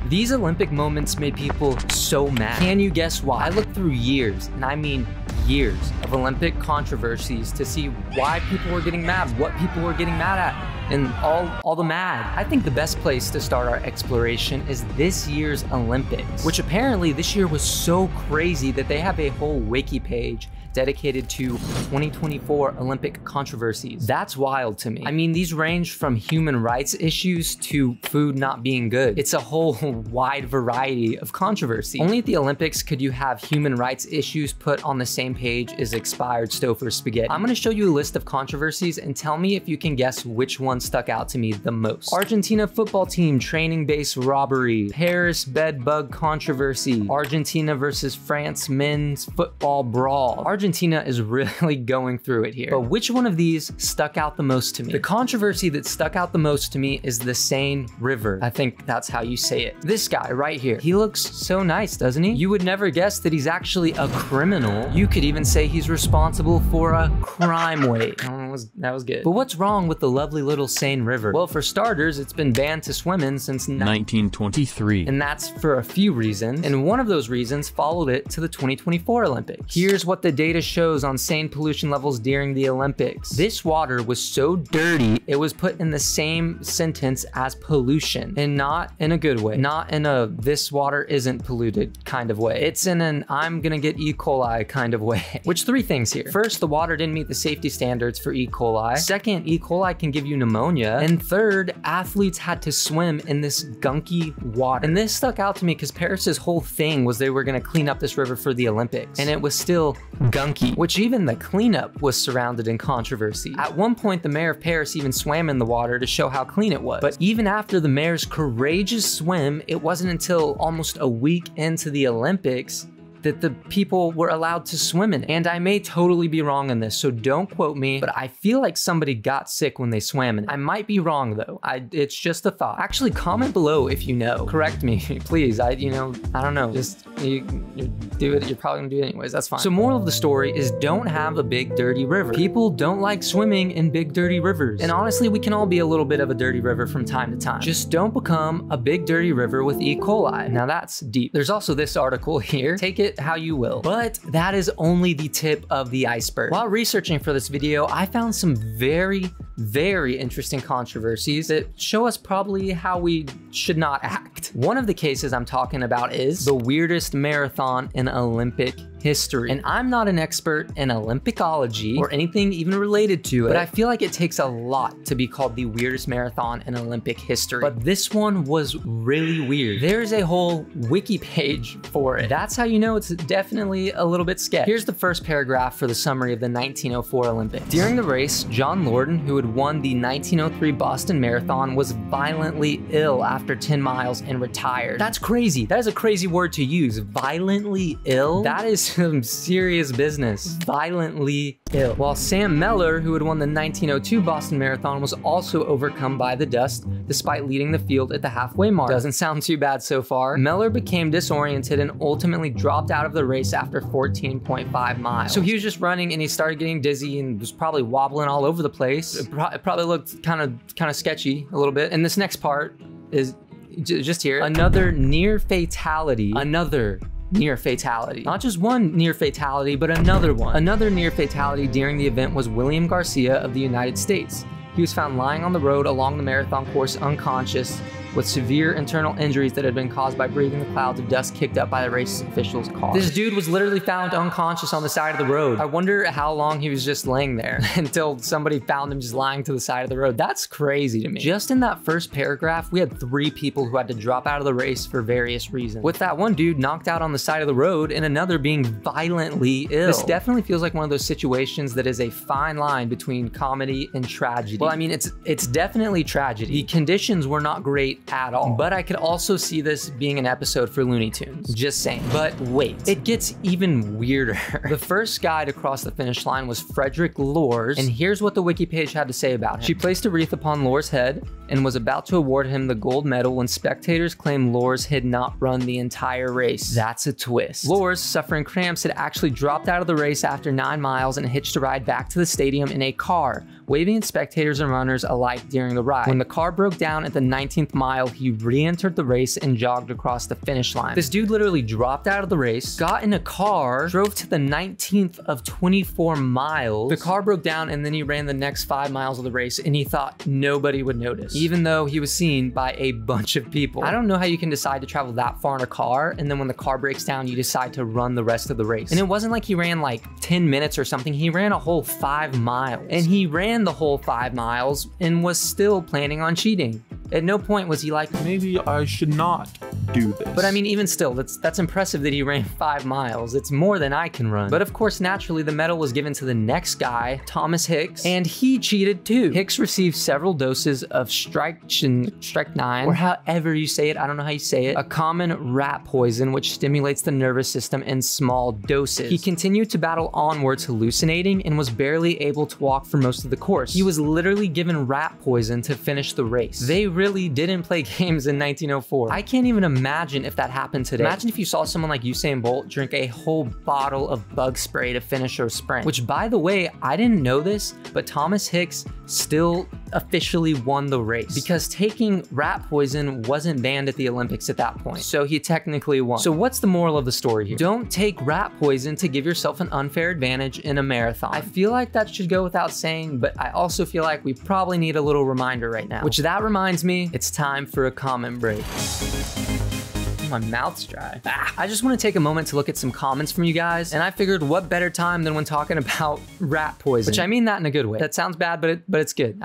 These Olympic moments made people so mad. Can you guess why? I looked through years, and I mean years, of Olympic controversies to see why people were getting mad, what people were getting mad at, and all the mad. I think the best place to start our exploration is this year's Olympics, which apparently this year was so crazy that they have a whole wiki page dedicated to 2024 Olympic controversies. That's wild to me. I mean, these range from human rights issues to food not being good. It's a whole wide variety of controversy. Only at the Olympics could you have human rights issues put on the same page as expired Stouffer spaghetti. I'm gonna show you a list of controversies and tell me if you can guess which one stuck out to me the most. Argentina football team training base robbery, Paris bed bug controversy, Argentina versus France men's football brawl. Argentina is really going through it here. But which one of these stuck out the most to me? The controversy that stuck out the most to me is the Seine River. I think that's how you say it. This guy right here, he looks so nice, doesn't he? You would never guess that he's actually a criminal. You could even say he's responsible for a crime wave. That was good. But what's wrong with the lovely little Seine River? Well, for starters, it's been banned to swim in since 1923. And that's for a few reasons. And one of those reasons followed it to the 2024 Olympics. Here's what the data shows on Seine pollution levels during the Olympics. This water was so dirty, it was put in the same sentence as pollution, and not in a good way. Not in a this water isn't polluted kind of way. It's in an I'm gonna get E. coli kind of way. Which, three things here. First, the water didn't meet the safety standards for E. coli. Second, E. coli can give you pneumonia. And third, athletes had to swim in this gunky water. And this stuck out to me because Paris's whole thing was they were gonna clean up this river for the Olympics, and it was still gunky, which even the cleanup was surrounded in controversy. At one point, the mayor of Paris even swam in the water to show how clean it was. But even after the mayor's courageous swim, it wasn't until almost a week into the Olympics that the people were allowed to swim in it. And I may totally be wrong on this, so don't quote me, but I feel like somebody got sick when they swam in it. I might be wrong though. It's just a thought. Actually, comment below if you know. Correct me, please. I don't know. Just you do it. You're probably gonna do it anyways. That's fine. So moral of the story is don't have a big dirty river. People don't like swimming in big dirty rivers. And honestly, we can all be a little bit of a dirty river from time to time. Just don't become a big dirty river with E. coli. Now that's deep. There's also this article here. Take it how you will. But that is only the tip of the iceberg. While researching for this video, I found some very interesting controversies that show us probably how we should not act. One of the cases I'm talking about is the weirdest marathon in Olympic history. And I'm not an expert in Olympicology or anything even related to it, but I feel like it takes a lot to be called the weirdest marathon in Olympic history. But this one was really weird. There's a whole wiki page for it. That's how you know it's definitely a little bit sketchy. Here's the first paragraph for the summary of the 1904 Olympics. During the race, John Lorden, who had won the 1903 Boston Marathon, was violently ill after 10 miles and retired. That's crazy. That is a crazy word to use. Violently ill? That is some serious business. Violently ill. While Sam Mellor, who had won the 1902 Boston Marathon, was also overcome by the dust despite leading the field at the halfway mark. Doesn't sound too bad so far. Mellor became disoriented and ultimately dropped out of the race after 14.5 miles. So he was just running and he started getting dizzy and was probably wobbling all over the place. It probably looked kind of sketchy a little bit. And this next part is just here. Another near fatality. Not just one near fatality, but another one. Another near fatality during the event was William Garcia of the United States. He was found lying on the road along the marathon course unconscious with severe internal injuries that had been caused by breathing the clouds of dust kicked up by the race officials' car. This dude was literally found unconscious on the side of the road. I wonder how long he was just laying there until somebody found him just lying to the side of the road. That's crazy to me. Just in that first paragraph, we had 3 people who had to drop out of the race for various reasons, with that one dude knocked out on the side of the road and another being violently ill. This definitely feels like one of those situations that is a fine line between comedy and tragedy. Well, I mean, it's definitely tragedy. The conditions were not great at all, but I could also see this being an episode for Looney Tunes. Just saying. But wait, it gets even weirder. The first guy to cross the finish line was Frederick Lors, and here's what the wiki page had to say about him. She placed a wreath upon Lors' head and was about to award him the gold medal when spectators claimed Lors had not run the entire race. That's a twist. Lors, suffering cramps, had actually dropped out of the race after 9 miles and hitched a ride back to the stadium in a car, waving at spectators and runners alike during the ride. When the car broke down at the 19th mile, mile, he re-entered the race and jogged across the finish line. This dude literally dropped out of the race, got in a car, drove to the 19th of 24 miles. The car broke down and then he ran the next 5 miles of the race and he thought nobody would notice, even though he was seen by a bunch of people. I don't know how you can decide to travel that far in a car and then when the car breaks down, you decide to run the rest of the race. And it wasn't like he ran like 10 minutes or something. He ran a whole 5 miles. And he ran the whole 5 miles and was still planning on cheating. At no point was he like, maybe I should not do this. But I mean, even still, that's impressive that he ran 5 miles. It's more than I can run. But of course, naturally, the medal was given to the next guy, Thomas Hicks, and he cheated too. Hicks received several doses of strychnine, or however you say it, I don't know how you say it, a common rat poison which stimulates the nervous system in small doses. He continued to battle onwards, hallucinating, and was barely able to walk for most of the course. He was literally given rat poison to finish the race. They really didn't play games in 1904. I can't even imagine if that happened today. Imagine if you saw someone like Usain Bolt drink a whole bottle of bug spray to finish a sprint, which by the way, I didn't know this, but Thomas Hicks still officially won the race because taking rat poison wasn't banned at the Olympics at that point. So he technically won. So what's the moral of the story here? Don't take rat poison to give yourself an unfair advantage in a marathon. I feel like that should go without saying, but I also feel like we probably need a little reminder right now, which that reminds me, it's time for a comment break. My mouth's dry. I just want to take a moment to look at some comments from you guys, and I figured what better time than when talking about rat poison, which I mean that in a good way. That sounds bad, but it's good.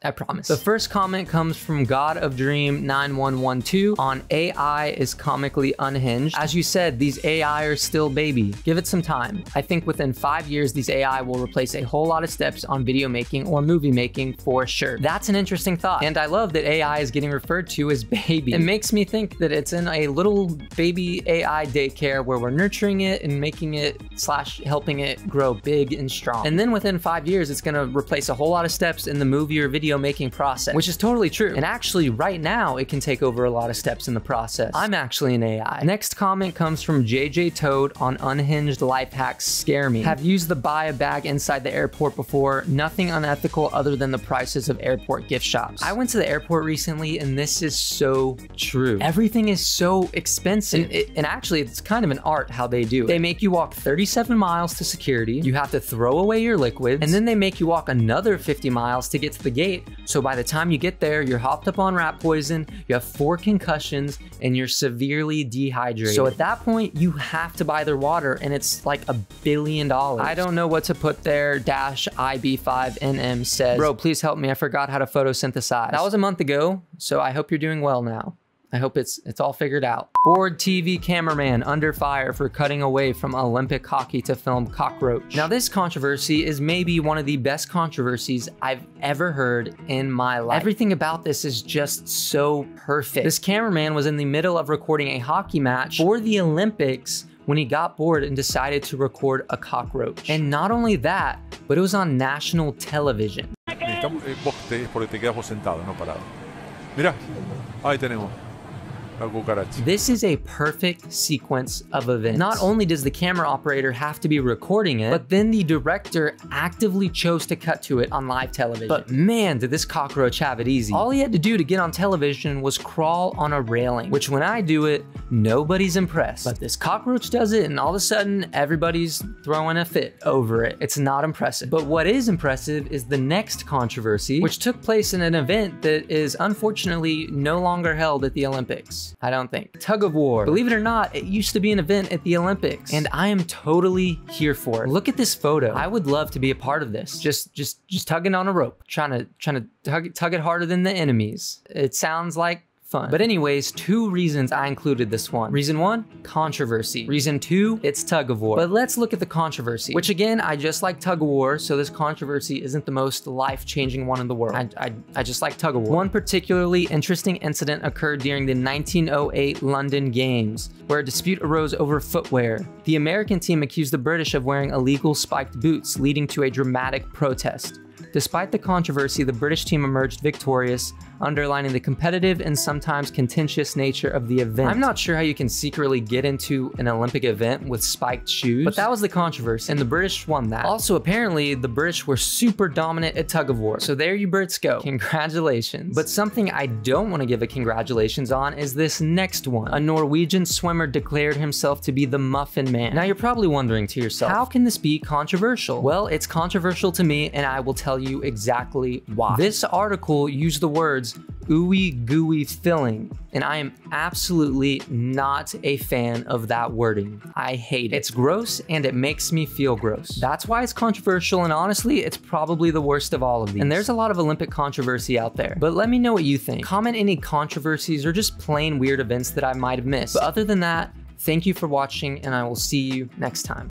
I promise. The first comment comes from God of Dream 9112 on AI is comically unhinged. As you said, these AI are still baby. Give it some time. I think within 5 years, these AI will replace a whole lot of steps on video making or movie making for sure. That's an interesting thought. And I love that AI is getting referred to as baby. It makes me think that it's in a little baby AI daycare where we're nurturing it and making it / helping it grow big and strong. And then within 5 years, it's gonna replace a whole lot of steps in the movie or video making process, which is totally true. And actually right now it can take over a lot of steps in the process. I'm actually an AI. Next comment comes from JJ Toad on unhinged life hacks scare me. Have used the buy a bag inside the airport before. Nothing unethical other than the prices of airport gift shops. I went to the airport recently and this is so true. Everything is so expensive. And actually it's kind of an art how they do it. They make you walk 37 miles to security. You have to throw away your liquids and then they make you walk another 50 miles to get to the gate. So by the time you get there, you're hopped up on rat poison, you have 4 concussions, and you're severely dehydrated. So at that point, you have to buy their water, and it's like $1 billion. I don't know what to put there. -IB5NM says, bro, please help me. I forgot how to photosynthesize. That was a month ago, so I hope you're doing well now. I hope it's all figured out. Bored TV cameraman under fire for cutting away from Olympic hockey to film cockroach. Now this controversy is maybe one of the best controversies I've ever heard in my life. Everything about this is just so perfect. This cameraman was in the middle of recording a hockey match for the Olympics when he got bored and decided to record a cockroach. And not only that, but it was on national television. Porque te quedas sentado, no parado. Mira, ahí tenemos. This is a perfect sequence of events. Not only does the camera operator have to be recording it, but then the director actively chose to cut to it on live television. But man, did this cockroach have it easy. All he had to do to get on television was crawl on a railing, which when I do it, nobody's impressed. But this cockroach does it and all of a sudden, everybody's throwing a fit over it. It's not impressive. But what is impressive is the next controversy, which took place in an event that is unfortunately no longer held at the Olympics. I don't think. Tug of war. Believe it or not, it used to be an event at the Olympics, and I am totally here for it. Look at this photo. I would love to be a part of this. Just tugging on a rope, trying to tug it harder than the enemies. It sounds like fun. But anyways, 2 reasons I included this one. Reason 1, controversy. Reason 2, it's tug of war. But let's look at the controversy, which again, I just like tug of war, so this controversy isn't the most life-changing one in the world. I just like tug of war. One particularly interesting incident occurred during the 1908 London Games, where a dispute arose over footwear. The American team accused the British of wearing illegal spiked boots, leading to a dramatic protest. Despite the controversy, the British team emerged victorious, underlining the competitive and sometimes contentious nature of the event. I'm not sure how you can secretly get into an Olympic event with spiked shoes, but that was the controversy, and the British won that. Also, apparently, the British were super dominant at tug of war. So there you Brits go. Congratulations. But something I don't want to give a congratulations on is this next one. A Norwegian swimmer declared himself to be the Muffin Man. Now you're probably wondering to yourself, how can this be controversial? Well, it's controversial to me, and I will tell you exactly why. This article used the words ooey gooey filling, and I am absolutely not a fan of that wording. I hate it. It's gross and it makes me feel gross. That's why it's controversial, and honestly, it's probably the worst of all of these. And there's a lot of Olympic controversy out there, but let me know what you think. Comment any controversies or just plain weird events that I might have missed. But other than that, thank you for watching, and I will see you next time.